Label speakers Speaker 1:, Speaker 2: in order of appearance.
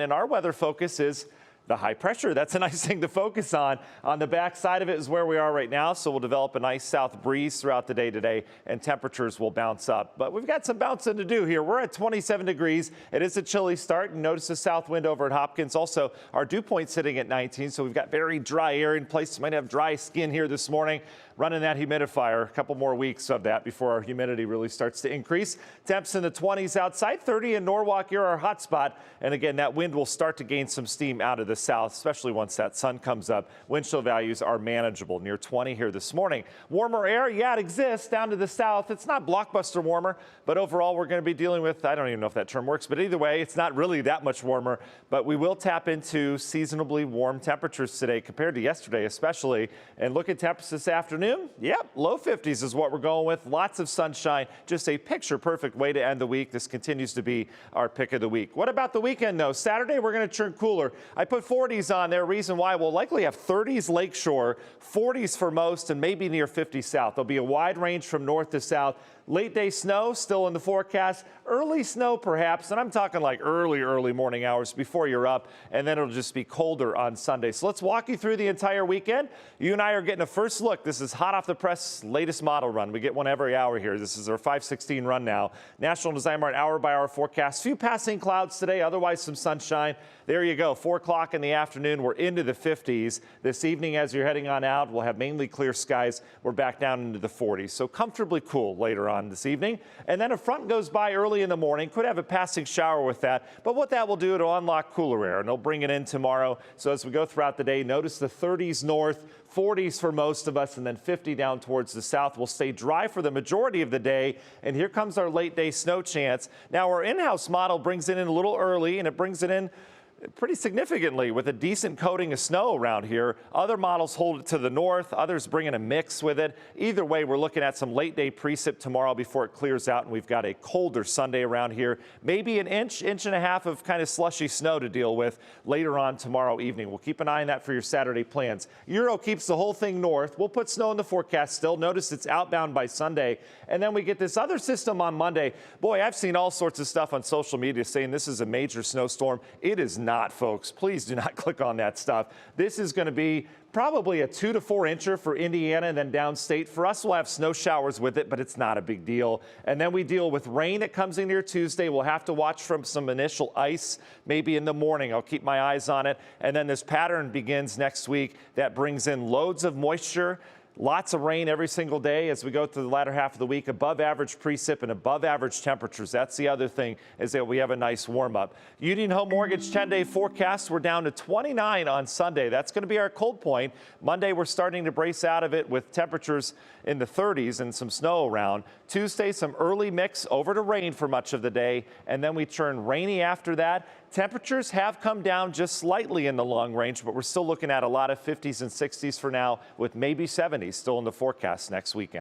Speaker 1: And our weather focus is the high pressure. That's a nice thing to focus on. On the back side of it is where we are right now, so we'll develop a nice south breeze throughout the day today, and temperatures will bounce up. But we've got some bouncing to do here. We're at 27 degrees. It is a chilly start, and notice the south wind over at Hopkins. Also, our dew point sitting at 19, so we've got very dry air in place. You might have dry skin here this morning. Running that humidifier, a couple more weeks of that before our humidity really starts to increase. Temps in the 20s outside, 30 in Norwalk, here our hot spot. And again, that wind will start to gain some steam out of the south, especially once that sun comes up. Wind chill values are manageable, near 20 here this morning. Warmer air, yeah, it exists down to the south. It's not blockbuster warmer, but overall we're going to be dealing with, I don't even know if that term works, but either way, it's not really that much warmer. But we will tap into seasonably warm temperatures today compared to yesterday especially. And look at temps this afternoon. Yep, low 50s is what we're going with. Lots of sunshine. Just a picture-perfect way to end the week. This continues to be our pick of the week. What about the weekend, though? Saturday, we're going to turn cooler. I put 40s on there. Reason why, we'll likely have 30s lakeshore, 40s for most, and maybe near 50 south. There'll be a wide range from north to south. Late day snow still in the forecast. Early snow perhaps, and I'm talking like early morning hours before you're up, and then it'll just be colder on Sunday. So let's walk you through the entire weekend. You and I are getting a first look. This is hot off the press latest model run. We get one every hour here. This is our 5:16 run now. National Design Mart hour by hour forecast. Few passing clouds today, otherwise some sunshine. There you go. 4 o'clock in the afternoon. We're into the 50s. This evening as you're heading on out, we'll have mainly clear skies. We're back down into the 40s. So comfortably cool later on this evening. And then a front goes by early in the morning. Could have a passing shower with that. But what that will do, it'll unlock cooler air, and it'll bring it in tomorrow. So as we go throughout the day, notice the 30s north, 40s for most of us, and then 50 down towards the south. Will stay dry for the majority of the day. And here comes our late day snow chance. Now our in-house model brings it in a little early, and it brings it in pretty significantly with a decent coating of snow around here. Other models hold it to the north, others bring in a mix with it. Either way, we're looking at some late day precip tomorrow before it clears out, and we've got a colder Sunday around here. Maybe an inch and a half of kind of slushy snow to deal with later on tomorrow evening. We'll keep an eye on that for your Saturday plans. Euro keeps the whole thing north. We'll put snow in the forecast still. Notice it's outbound by Sunday. And then we get this other system on Monday. Boy, I've seen all sorts of stuff on social media saying this is a major snowstorm. It is not, folks. Please do not click on that stuff. This is going to be probably a 2 to 4 incher for Indiana and then downstate. For us, we'll have snow showers with it, but it's not a big deal. And then we deal with rain that comes in here Tuesday. We'll have to watch from some initial ice maybe in the morning. I'll keep my eyes on it. And then this pattern begins next week that brings in loads of moisture. Lots of rain every single day as we go through the latter half of the week. Above average precip and above average temperatures. That's the other thing, is that we have a nice warm up. Union Home Mortgage 10-day forecast. We're down to 29 on Sunday. That's going to be our cold point. Monday, we're starting to brace out of it with temperatures in the 30s and some snow around. Tuesday, some early mix over to rain for much of the day. And then we turn rainy after that. Temperatures have come down just slightly in the long range, but we're still looking at a lot of 50s and 60s for now, with maybe 70s still in the forecast next weekend.